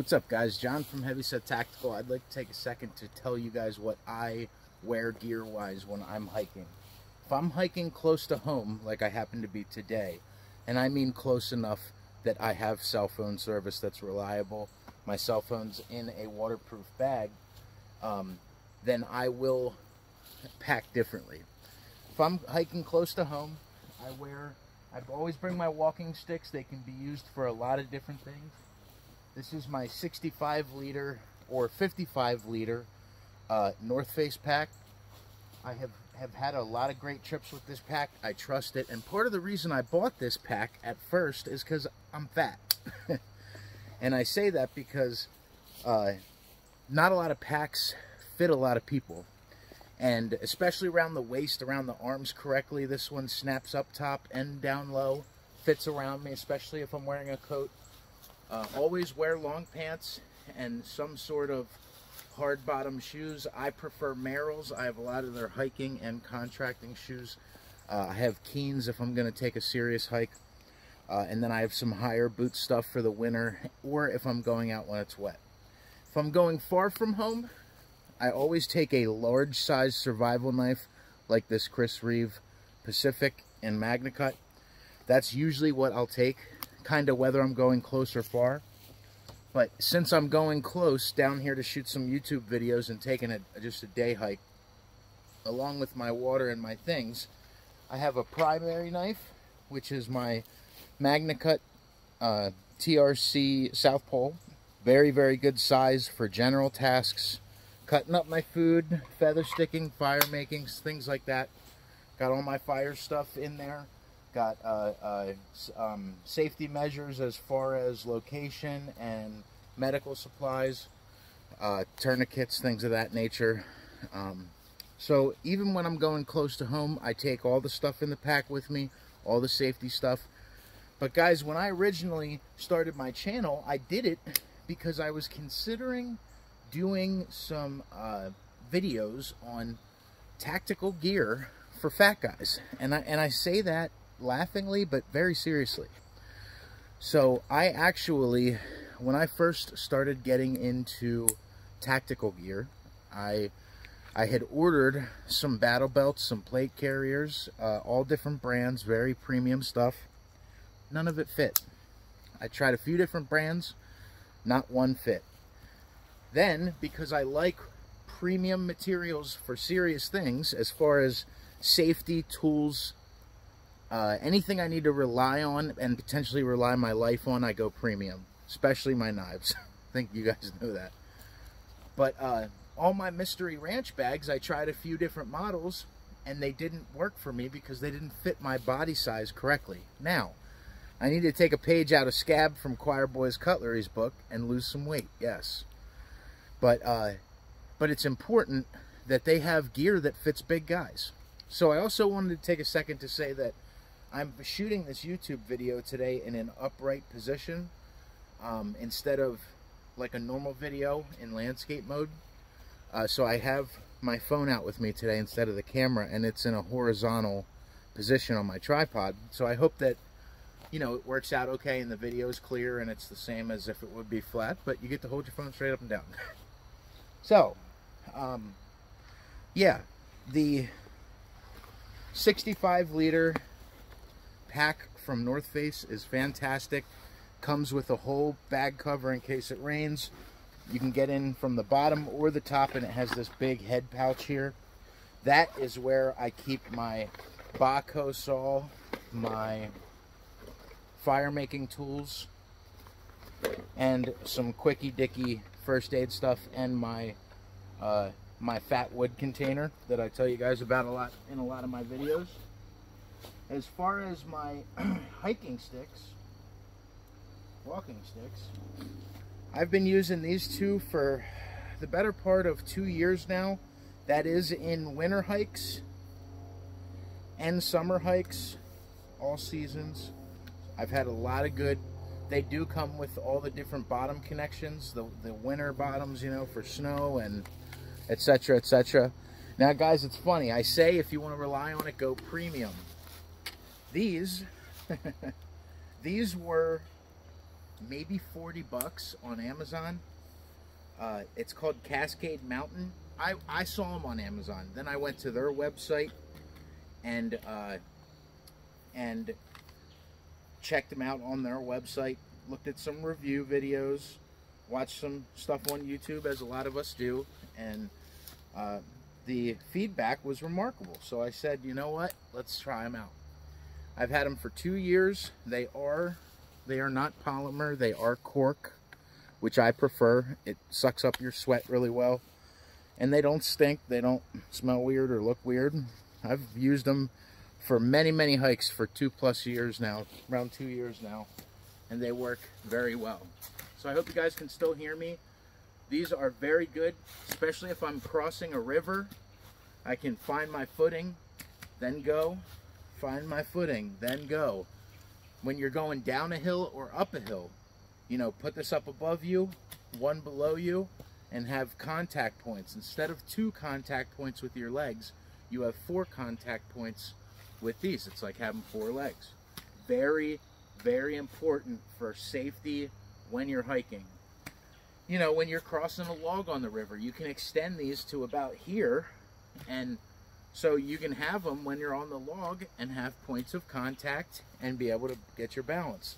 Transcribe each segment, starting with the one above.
What's up, guys? John from Heavysettactical. I'd like to take a second to tell you guys what I wear gear-wise when I'm hiking. If I'm hiking close to home, like I happen to be today, and I mean close enough that I have cell phone service that's reliable, my cell phone's in a waterproof bag, then I will pack differently. If I'm hiking close to home, I always bring my walking sticks. They can be used for a lot of different things. This is my 65 liter or 55 liter North Face pack. I have had a lot of great trips with this pack. I trust it. And part of the reason I bought this pack at first is because I'm fat. And I say that because not a lot of packs fit a lot of people. And especially around the waist, around the arms correctly, this one snaps up top and down low. Fits around me, especially if I'm wearing a coat. Always wear long pants and some sort of hard bottom shoes. I prefer Merrells. I have a lot of their hiking and contracting shoes. I have Keens if I'm going to take a serious hike. And then I have some higher boot stuff for the winter or if I'm going out when it's wet. If I'm going far from home, I always take a large size survival knife like this Chris Reeve Pacific in Magna Cut. That's usually what I'll take, kind of whether I'm going close or far. But since I'm going close down here to shoot some YouTube videos and taking just a day hike, along with my water and my things, I have a primary knife, which is my Magna Cut TRC South Pole. Very, very good size for general tasks. Cutting up my food, feather sticking, fire making, things like that. Got all my fire stuff in there. Got safety measures as far as location and medical supplies, tourniquets, things of that nature. So even when I'm going close to home, I take all the stuff in the pack with me, all the safety stuff. But guys, when I originally started my channel, I did it because I was considering doing some videos on tactical gear for fat guys. And I say that laughingly, but very seriously. So I actually, when I first started getting into tactical gear, I had ordered some battle belts, some plate carriers, all different brands, very premium stuff. None of it fit. I tried a few different brands, not one fit. Then, because I like premium materials for serious things, as far as safety, tools, anything I need to rely on and potentially rely my life on, I go premium, especially my knives. I think you guys know that. But all my mystery ranch bags, I tried a few different models and they didn't work for me because they didn't fit my body size correctly. Now, I need to take a page out of Scab from Choir Boys Cutlery's book and lose some weight, yes. But it's important that they have gear that fits big guys. So I also wanted to take a second to say that I'm shooting this YouTube video today in an upright position instead of like a normal video in landscape mode. So I have my phone out with me today instead of the camera, and it's in a horizontal position on my tripod. So I hope that, you know, it works out okay and the video is clear and it's the same as if it would be flat, but you get to hold your phone straight up and down. So, yeah, the 65 liter pack from North Face is fantastic. Comes with a whole bag cover in case it rains. You can get in from the bottom or the top, and it has this big head pouch here. That is where I keep my Baco saw, my fire making tools, and some quickie dicky first aid stuff, and my my fat wood container that I tell you guys about a lot in a lot of my videos. As far as my hiking sticks, walking sticks, I've been using these two for the better part of 2 years now. That is in winter hikes and summer hikes, all seasons. I've had a lot of good. They do come with all the different bottom connections, the winter bottoms, you know, for snow and etc., etc. Now, guys, it's funny. I say if you want to rely on it, go premium. These, these were maybe 40 bucks on Amazon. It's called Cascade Mountain. I saw them on Amazon. Then I went to their website and checked them out on their website. Looked at some review videos, watched some stuff on YouTube, as a lot of us do, and the feedback was remarkable. So I said, you know what? Let's try them out. I've had them for 2 years. They are not polymer. They are cork, which I prefer. It sucks up your sweat really well. And they don't stink. They don't smell weird or look weird. I've used them for many, many hikes for 2+ years now, around 2 years now. And they work very well. So I hope you guys can still hear me. These are very good, especially if I'm crossing a river. I can find my footing, then go. Find my footing, then go. When you're going down a hill or up a hill, you know, put this up above you, one below you, and have contact points. Instead of 2 contact points with your legs, you have 4 contact points with these. It's like having 4 legs. Very, very important for safety when you're hiking. You know, when you're crossing a log on the river, you can extend these to about here, and so you can have them when you're on the log and have points of contact and be able to get your balance.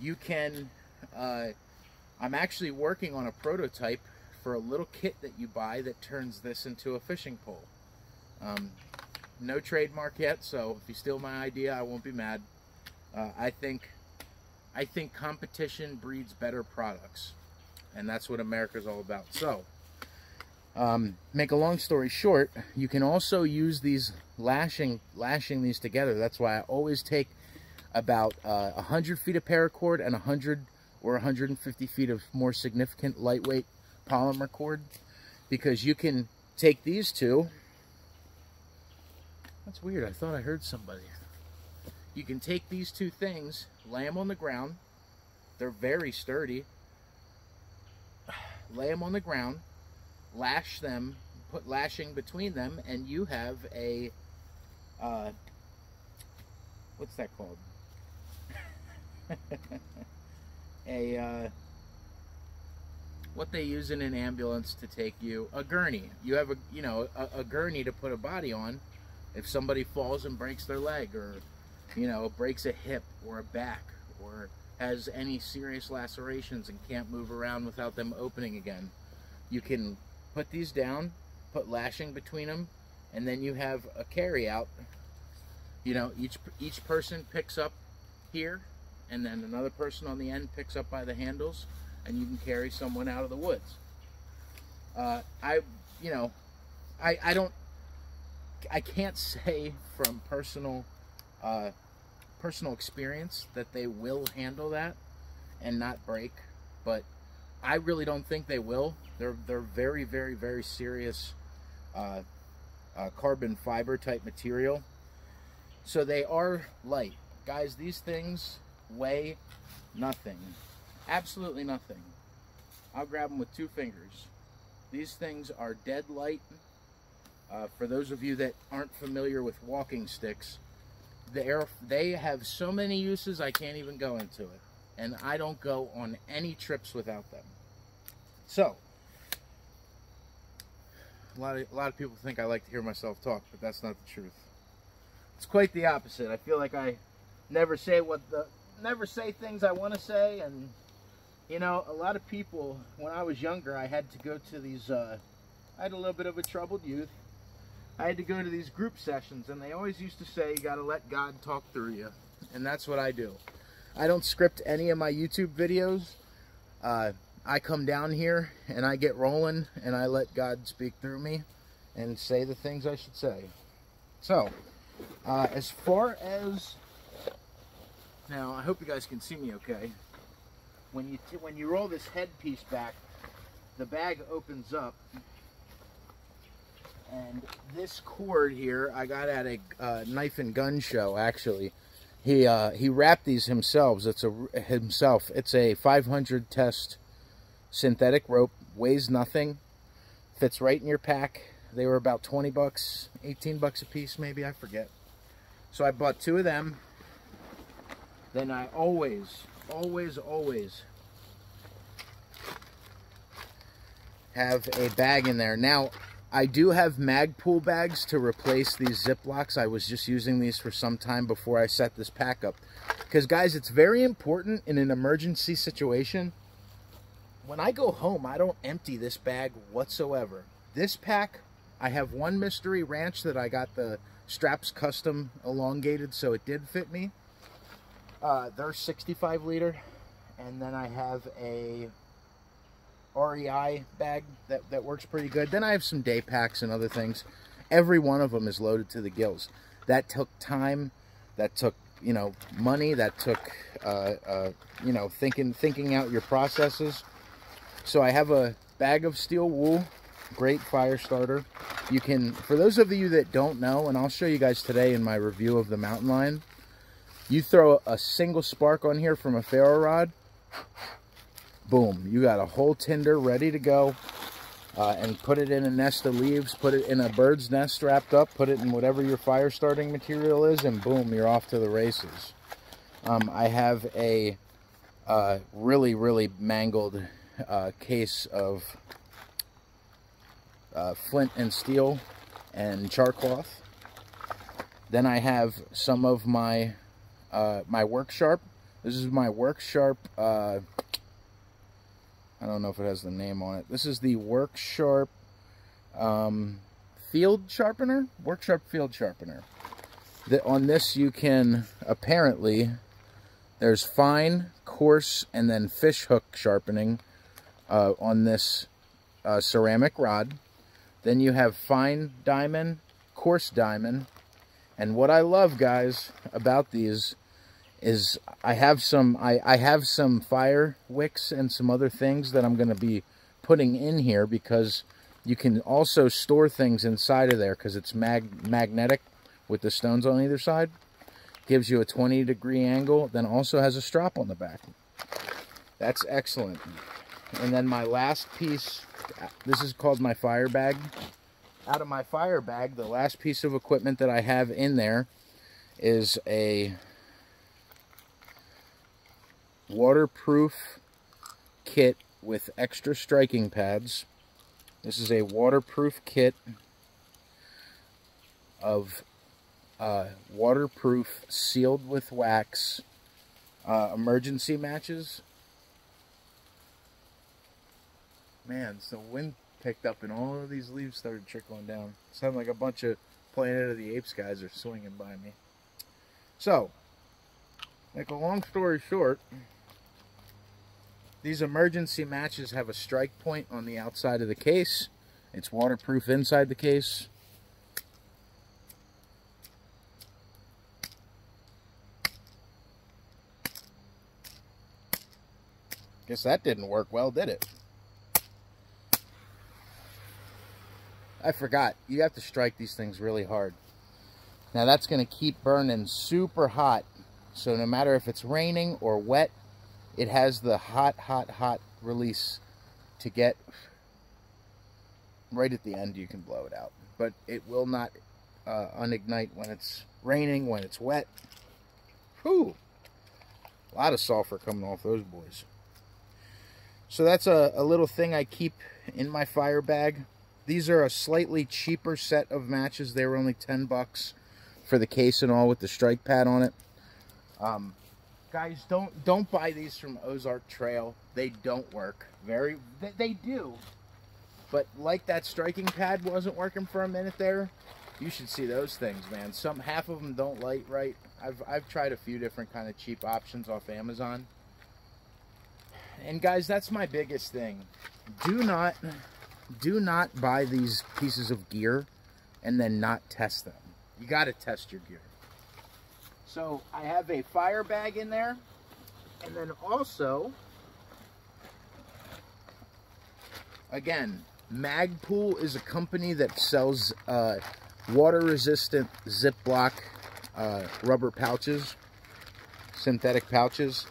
You can, I'm actually working on a prototype for a little kit that you buy that turns this into a fishing pole. No trademark yet, so if you steal my idea, I won't be mad. I think competition breeds better products, and that's what America's all about. So, make a long story short, you can also use these lashing these together. That's why I always take about 100 feet of paracord and 100 or 150 feet of more significant lightweight polymer cord, because you can take these two. That's weird. I thought I heard somebody. You can take these 2 things, lay them on the ground. They're very sturdy. Lay them on the ground, lash them, put lashing between them, and you have a, what's that called? What they use in an ambulance to take you, a gurney. You have a gurney to put a body on if somebody falls and breaks their leg, or, you know, breaks a hip or a back, or has any serious lacerations and can't move around without them opening again. You can put these down, put lashing between them, and then you have a carry out. You know, each person picks up here, and then another person on the end picks up by the handles, and you can carry someone out of the woods. I can't say from personal experience that they will handle that and not break, but I really don't think they will. They're very, very, very serious carbon fiber type material. So they are light. Guys, these things weigh nothing. Absolutely nothing. I'll grab them with 2 fingers. These things are dead light. For those of you that aren't familiar with walking sticks, they have so many uses I can't even go into it. And I don't go on any trips without them. So, a lot of people think I like to hear myself talk, but that's not the truth. It's quite the opposite. I feel like I never say things I want to say, and you know, a lot of people, when I was younger, I had to go to these, I had a little bit of a troubled youth. I had to go to these group sessions, and they always used to say, you got to let God talk through you. And that's what I do. I don't script any of my YouTube videos. I come down here, and I get rolling, and I let God speak through me and say the things I should say. So, as far as, now, I hope you guys can see me okay. When you roll this headpiece back, the bag opens up. And this cord here, I got at a knife and gun show, actually. He wrapped these himself. It's a 500 test synthetic rope, weighs nothing, fits right in your pack. They were about 20 bucks, 18 bucks a piece maybe, I forget. So I bought 2 of them. Then I always always have a bag in there. Now, I do have Magpool bags to replace these Ziplocs. I was just using these for some time before I set this pack up. Because, guys, it's very important in an emergency situation. When I go home, I don't empty this bag whatsoever. This pack, I have one Mystery Ranch that I got the straps custom elongated, so it did fit me. They're 65 liter. And then I have a REI bag that works pretty good. Then I have some day packs and other things. Every one of them is loaded to the gills. That took time. That took, you know, money. That took, you know, thinking out your processes. So I have a bag of steel wool. Great fire starter. You can, for those of you that don't know, and I'll show you guys today in my review of the mountain lion, you throw a single spark on here from a ferro rod, boom, you got a whole tinder ready to go. And put it in a nest of leaves, put it in a bird's nest wrapped up, put it in whatever your fire starting material is, and boom, you're off to the races. I have a really mangled case of flint and steel and char cloth. Then I have some of my my work sharp. This is my work sharp. I don't know if it has the name on it. This is the Work Sharp field sharpener. Work Sharp field sharpener. On this you can, apparently, there's fine, coarse, and then fish hook sharpening on this ceramic rod. Then you have fine diamond, coarse diamond. And what I love, guys, about these is I have some fire wicks and some other things that I'm going to be putting in here, because you can also store things inside of there because it's magnetic with the stones on either side. Gives you a 20-degree angle, then also has a strap on the back. That's excellent. And then my last piece, this is called my fire bag. Out of my fire bag, the last piece of equipment that I have in there is a waterproof kit with extra striking pads. This is a waterproof kit of waterproof sealed with wax emergency matches. Man, so wind picked up and all of these leaves started trickling down. Sounded like a bunch of Planet of the Apes guys are swinging by me. So, make a long story short, these emergency matches have a strike point on the outside of the case. It's waterproof inside the case. Guess that didn't work well, did it? I forgot. You have to strike these things really hard. Now that's going to keep burning super hot. So no matter if it's raining or wet, it has the hot release to get right at the end. You can blow it out, but it will not unignite when it's raining, when it's wet. Whew! A lot of sulfur coming off those boys. So that's a little thing I keep in my fire bag. These are a slightly cheaper set of matches. They were only 10 bucks for the case and all with the strike pad on it. Guys, don't buy these from Ozark Trail. They don't work. They do. But like that striking pad wasn't working for a minute there, you should see those things, man. Half of them don't light right. I've tried a few different kind of cheap options off Amazon. And guys, that's my biggest thing. Do not buy these pieces of gear and then not test them. You got to test your gear. So I have a fire bag in there, and then also, again, Magpool is a company that sells water-resistant Ziploc rubber pouches, synthetic pouches.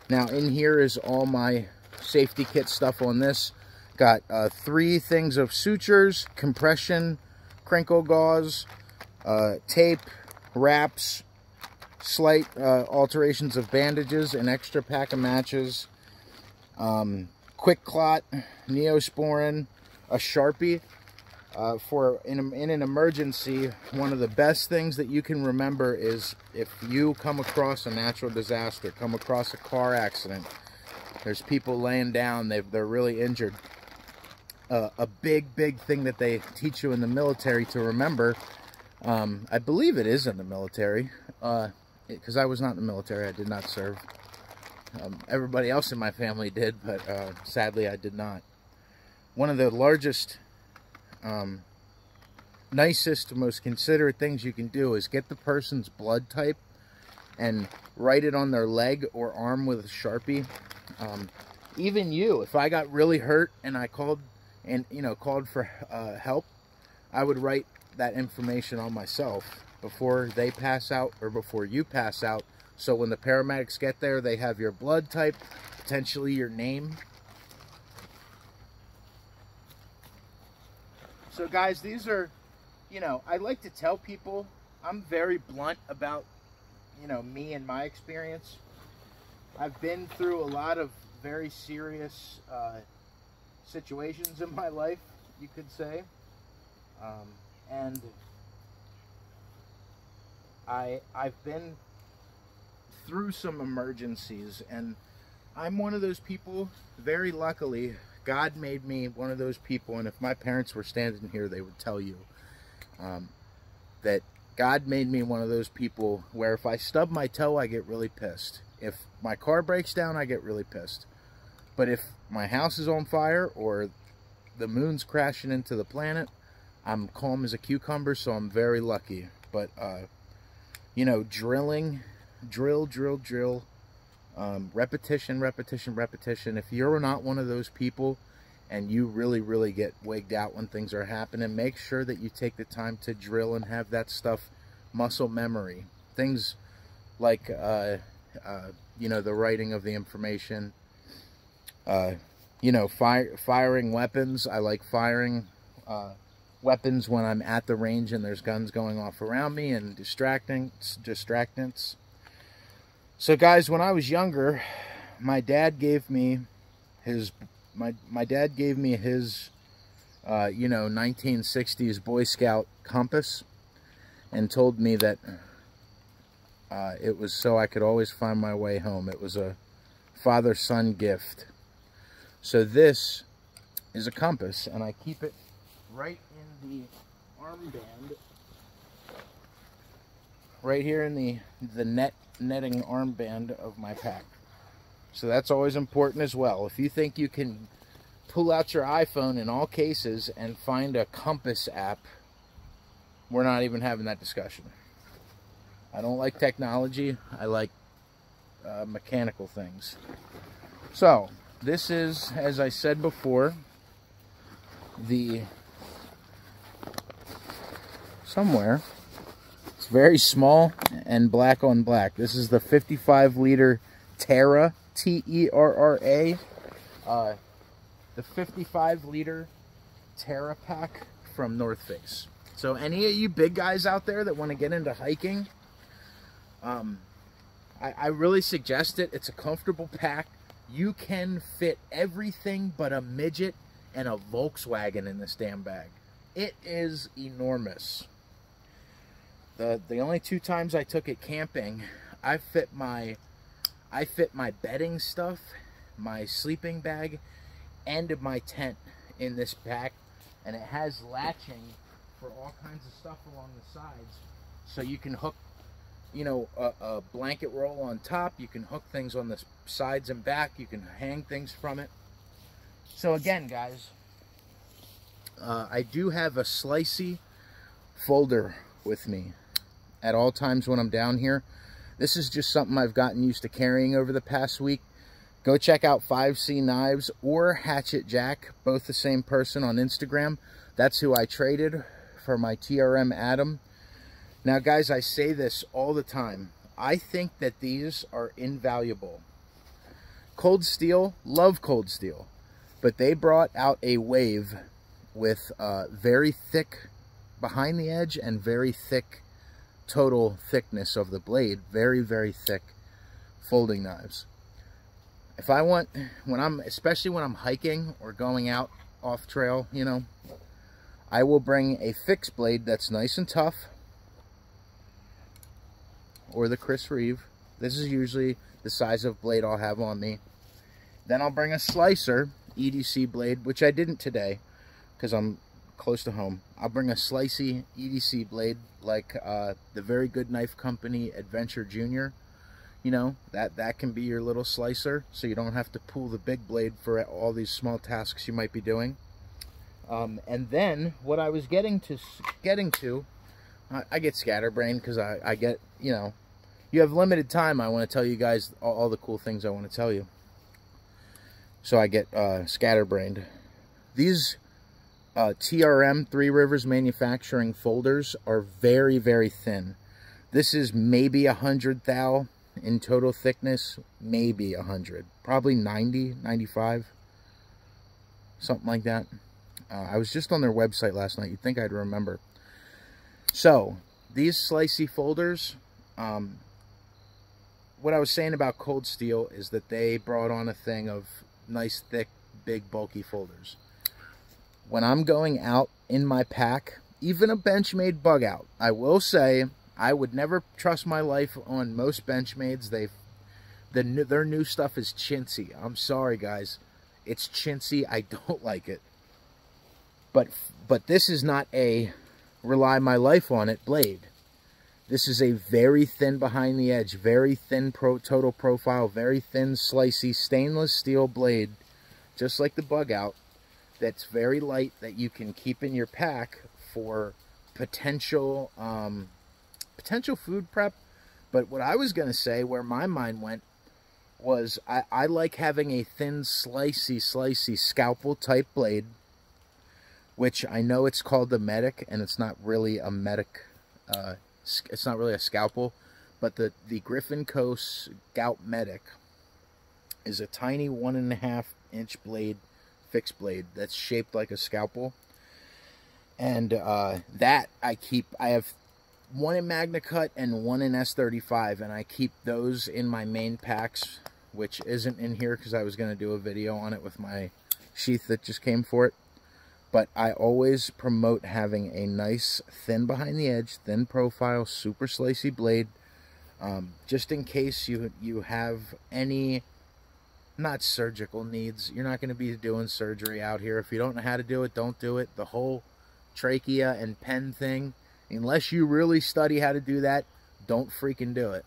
Now in here is all my safety kit stuff on this. Got 3 things of sutures, compression, crinkle gauze, tape, wraps, slight alterations of bandages, an extra pack of matches, quick clot, Neosporin, a Sharpie. For in an emergency, one of the best things that you can remember is if you come across a natural disaster, come across a car accident, there's people laying down, they're really injured. A big thing that they teach you in the military to remember, I believe it is in the military, because I was not in the military, I did not serve. Everybody else in my family did, but sadly I did not. One of the largest, nicest, most considerate things you can do is get the person's blood type and write it on their leg or arm with a Sharpie. Even you, if I got really hurt and I called for help, I would write that information on myself before they pass out or before you pass out, so when the paramedics get there, they have your blood type, potentially your name. So guys, these are, I like to tell people, I'm very blunt about, me and my experience. I've been through a lot of very serious situations in my life, you could say. And I've been through some emergencies, and I'm one of those people, very luckily, God made me one of those people, and if my parents were standing here, they would tell you that God made me one of those people where if I stub my toe, I get really pissed. If my car breaks down, I get really pissed. But if my house is on fire or the moon's crashing into the planet, I'm calm as a cucumber, so I'm very lucky. But, drilling, drill, repetition. If you're not one of those people and you really get wigged out when things are happening, make sure that you take the time to drill and have that stuff muscle memory. Things like, the writing of the information, firing weapons. I like firing weapons when I'm at the range and there's guns going off around me, and distractants. So guys, when I was younger, my dad gave me his 1960s Boy Scout compass, and told me that it was so I could always find my way home. It was a father-son gift. So this is a compass, and I keep it right in the armband, right here in the netting armband of my pack. So that's always important as well. If you think you can pull out your iPhone in all cases and find a compass app, we're not even having that discussion. I don't like technology. I like mechanical things. So this is, as I said before, it's very small and black on black. This is the 55-liter Terra, T-E-R-R-A, the 55-liter Terra pack from North Face. So any of you big guys out there that want to get into hiking, I really suggest it. It's a comfortable pack. You can fit everything but a midget and a Volkswagen in this damn bag. It is enormous. The only 2 times I took it camping, I fit my bedding stuff, my sleeping bag, and my tent in this pack, and it has latching for all kinds of stuff along the sides, so you can hook, a blanket roll on top. You can hook things on the sides and back. You can hang things from it. So again, guys, I do have a slicey folder with me at all times when I'm down here. This is just something I've gotten used to carrying over the past week. Go check out 5C Knives or Hatchet Jack, both the same person, on Instagram. That's who I traded for my TRM Atom. Now guys, I say this all the time. I think that these are invaluable. Cold Steel, love Cold Steel, but they brought out a wave with very thick behind the edge and very thick total thickness of the blade. Very, very thick folding knives. If I want, especially when I'm hiking or going out off trail, you know, I will bring a fixed blade that's nice and tough, or the Chris Reeve. This is usually the size of blade I'll have on me. Then I'll bring a slicer EDC blade, which I didn't today because I'm close to home. I'll bring a slicey EDC blade like the Very Good Knife Company Adventure Junior. You know, that can be your little slicer, so you don't have to pull the big blade for all these small tasks you might be doing. And then what I was getting to, I get scatterbrained because I get, you know, you have limited time. I want to tell you guys all the cool things I want to tell you. So I get scatterbrained. These TRM, Three Rivers Manufacturing folders are very, very thin. This is maybe 100 thou in total thickness, maybe 100. Probably 90, 95, something like that. I was just on their website last night. You'd think I'd remember. So, these slicey folders, what I was saying about Cold Steel is that they brought on a thing of nice, thick, big, bulky folders. When I'm going out in my pack, even a Benchmade bug out, I will say I would never trust my life on most Benchmades. Their new stuff is chintzy. I'm sorry, guys. It's chintzy. I don't like it. But this is not a rely my life on it blade. This is a very thin behind the edge, very thin total profile, very thin slicey stainless steel blade, just like the bug out, that's very light, that you can keep in your pack for potential food prep. But what I was going to say, where my mind went, was I like having a thin slicey scalpel type blade, which I know it's called the Medic, and it's not really a Medic, it's not really a scalpel, but the Griffin Co. Scout Medic is a tiny 1.5 inch blade, fixed blade, that's shaped like a scalpel. And that I have one in Magna Cut and one in S35, and I keep those in my main packs, which isn't in here because I was going to do a video on it with my sheath that just came for it. But I always promote having a nice, thin behind the edge, thin profile, super slicey blade, just in case you have any, not surgical needs. You're not going to be doing surgery out here. If you don't know how to do it, don't do it. The whole trachea and pen thing, unless you really study how to do that, don't freaking do it.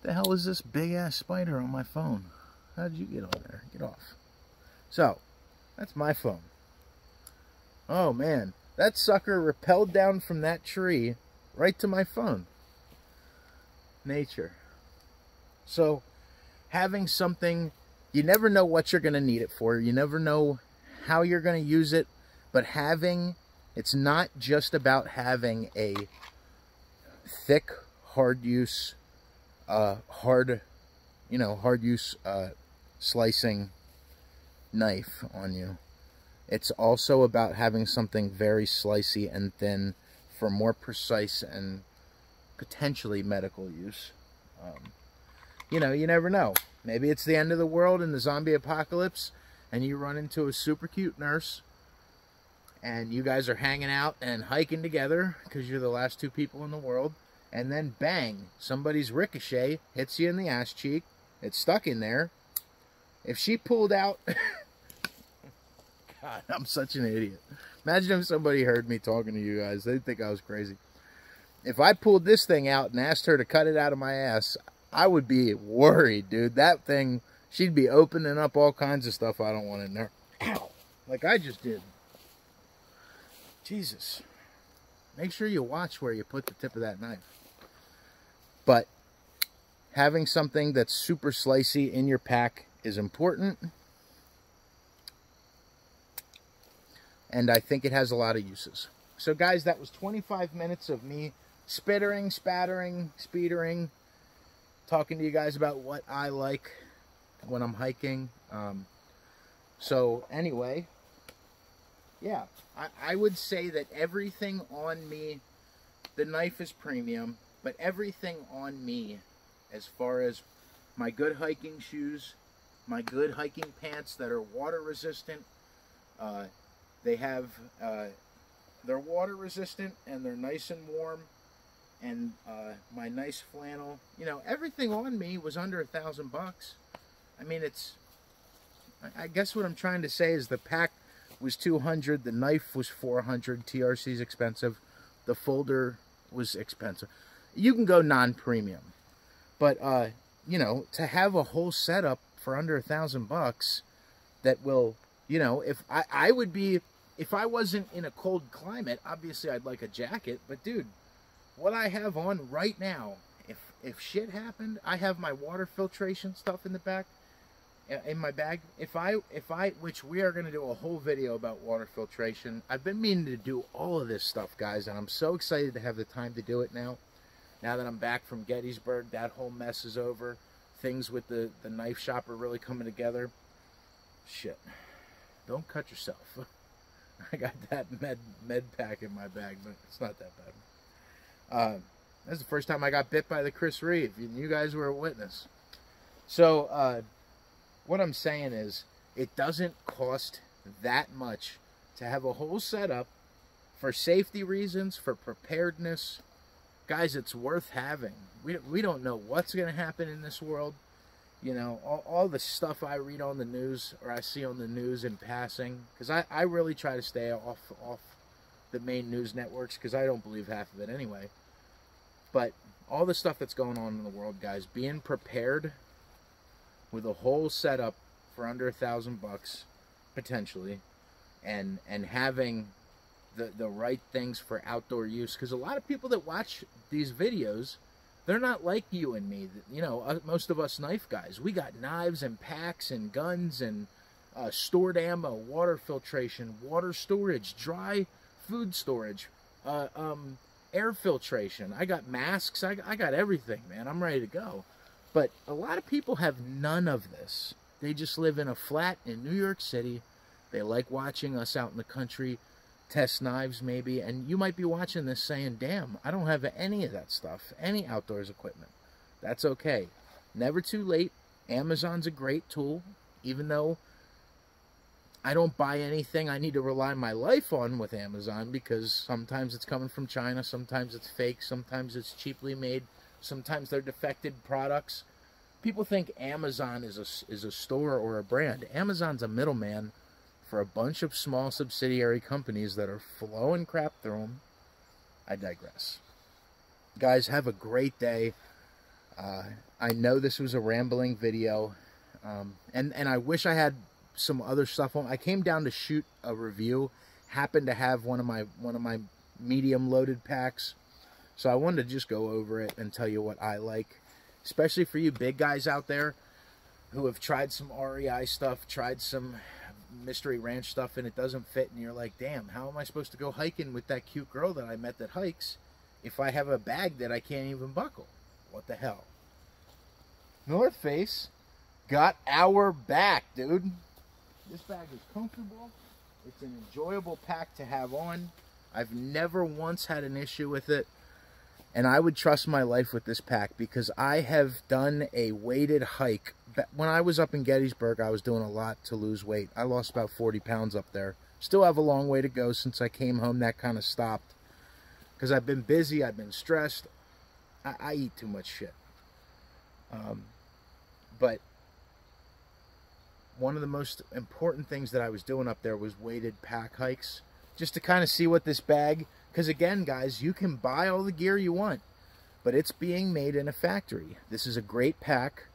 The hell is this big-ass spider on my phone? How did you get on there? Get off. So, that's my phone. Oh man, that sucker rappelled down from that tree right to my phone. Nature. So, having something, you never know what you're going to need it for. You never know how you're going to use it. But it's not just about having a thick, hard use slicing knife on you. It's also about having something very slicey and thin for more precise and potentially medical use. You know, you never know. Maybe it's the end of the world in the zombie apocalypse, and you run into a super cute nurse, and you guys are hanging out and hiking together because you're the last two people in the world, and then bang, somebody's ricochet hits you in the ass cheek. It's stuck in there. If she pulled out... God, I'm such an idiot. Imagine if somebody heard me talking to you guys. They'd think I was crazy. If I pulled this thing out and asked her to cut it out of my ass, I would be worried, dude. That thing, she'd be opening up all kinds of stuff I don't want in there. Ow! Like I just did. Jesus. Make sure you watch where you put the tip of that knife. But having something that's super slicey in your pack is important. And I think it has a lot of uses. So guys, that was 25 minutes of me spittering, spattering, speedering, talking to you guys about what I like when I'm hiking. So anyway, yeah, I would say that everything on me the knife is premium, but everything on me, as far as my good hiking shoes, my good hiking pants that are water resistant, they're water resistant and they're nice and warm, and my nice flannel, you know, everything on me was under $1,000 bucks. I mean, I guess what I'm trying to say is the pack was $200, the knife was $400, TRC's expensive, the folder was expensive. You can go non-premium, but you know, to have a whole setup for under $1,000 bucks, that will, you know, if I wasn't in a cold climate, obviously I'd like a jacket, but dude, what I have on right now, if shit happened, I have my water filtration stuff in the back, in my bag. Which we are going to do a whole video about water filtration. I've been meaning to do all of this stuff, guys, and I'm so excited to have the time to do it now. Now that I'm back from Gettysburg, that whole mess is over. Things with the knife shop are really coming together. Shit. Don't cut yourself. I got that med pack in my bag, but it's not that bad. That's the first time I got bit by the Chris Reeve. You guys were a witness. So, what I'm saying is, it doesn't cost that much to have a whole setup for safety reasons, for preparedness. Guys, it's worth having. We don't know what's going to happen in this world. You know, all the stuff I read on the news, or I see on the news in passing, because I really try to stay off the main news networks, because I don't believe half of it anyway. But all the stuff that's going on in the world, guys, being prepared with a whole setup for under $1,000 bucks, potentially, and having the right things for outdoor use, because a lot of people that watch these videos, they're not like you and me. You know, most of us knife guys, we got knives and packs and guns and stored ammo, water filtration, water storage, dry food storage, air filtration. I got masks. I got everything, man. I'm ready to go. But a lot of people have none of this. They just live in a flat in New York City. They like watching us out in the country test knives, maybe, and you might be watching this saying, damn, I don't have any of that stuff, any outdoors equipment. That's okay. Never too late. Amazon's a great tool, even though I don't buy anything I need to rely my life on with Amazon, because sometimes it's coming from China, sometimes it's fake, sometimes it's cheaply made, sometimes they're defected products. People think Amazon is a store or a brand. Amazon's a middleman for a bunch of small subsidiary companies that are flowing crap through them. I digress. Guys, have a great day. I know this was a rambling video, and I wish I had some other stuff on. I came down to shoot a review, happened to have one of my medium loaded packs, so I wanted to just go over it and tell you what I like, especially for you big guys out there who have tried some REI stuff, tried some Mystery Ranch stuff, and it doesn't fit, and you're like, damn, how am I supposed to go hiking with that cute girl that I met that hikes if I have a bag that I can't even buckle? What the hell? North Face got our back, dude. This bag is comfortable. It's an enjoyable pack to have on. I've never once had an issue with it, and I would trust my life with this pack, because I have done a weighted hike. When I was up in Gettysburg, I was doing a lot to lose weight. I lost about 40 pounds up there. Still have a long way to go. Since I came home, that kind of stopped, because I've been busy, I've been stressed. I eat too much shit. But one of the most important things that I was doing up there was weighted pack hikes, just to kind of see what this bag, because again, guys, you can buy all the gear you want, but it's being made in a factory. This is a great pack.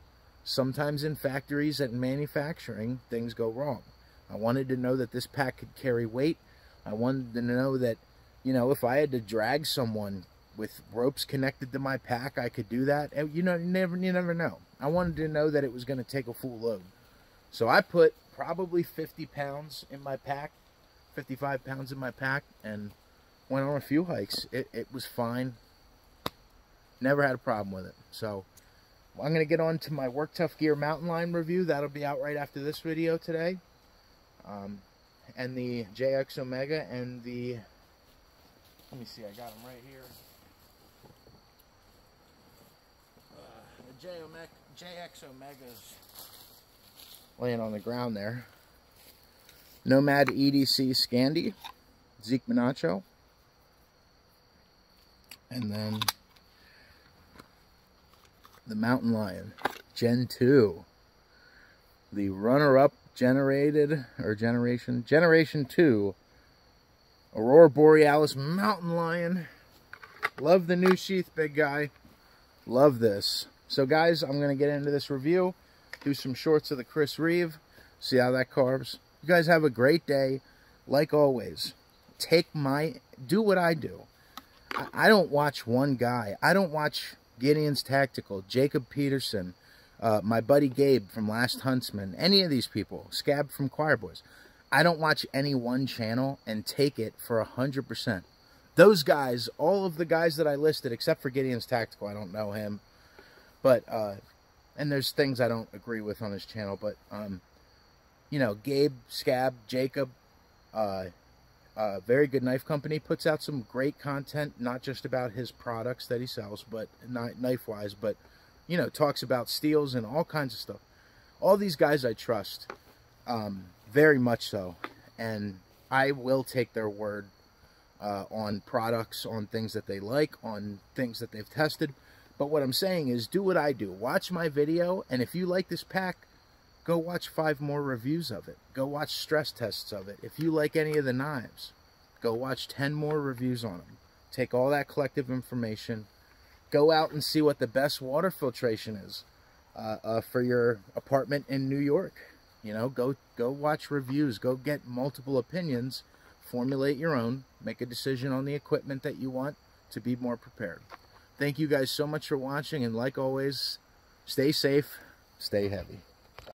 Sometimes in factories and manufacturing, things go wrong. I wanted to know that this pack could carry weight. I wanted to know that, you know, if I had to drag someone with ropes connected to my pack, I could do that. And, you know, you never know. I wanted to know that it was going to take a full load. So I put probably 50 pounds in my pack, 55 pounds in my pack, and went on a few hikes. It was fine. Never had a problem with it. So I'm going to get on to my Work Tough Gear Mountain Lion review. That'll be out right after this video today. And the JX Omega and the, let me see, I got them right here. JX Omega's laying on the ground there. Nomad EDC Scandi, Zeke Minacho. And then the Mountain Lion, Gen 2. The runner-up Generation 2 Aurora Borealis Mountain Lion. Love the new sheath, big guy. Love this. So guys, I'm going to get into this review, do some shorts of the Chris Reeve, see how that carves. You guys have a great day. Like always, do what I do. I don't watch one guy. I don't watch Gideon's Tactical, Jacob Peterson, my buddy Gabe from Last Huntsman, any of these people, Scab from Choir Boys. I don't watch any one channel and take it for 100%. Those guys, all of the guys that I listed, except for Gideon's Tactical, I don't know him. But, and there's things I don't agree with on his channel, but, you know, Gabe, Scab, Jacob, Very Good Knife Company puts out some great content, not just about his products that he sells, but not knife-wise, but, you know, talks about steels and all kinds of stuff. All these guys I trust, very much so, and I will take their word on products, on things that they like, on things that they've tested. But what I'm saying is, do what I do. Watch my video, and if you like this pack, go watch 5 more reviews of it. Go watch stress tests of it. If you like any of the knives, go watch 10 more reviews on them. Take all that collective information. Go out and see what the best water filtration is for your apartment in New York. You know, go watch reviews. Go get multiple opinions. Formulate your own. Make a decision on the equipment that you want to be more prepared. Thank you guys so much for watching, and like always, stay safe, stay heavy.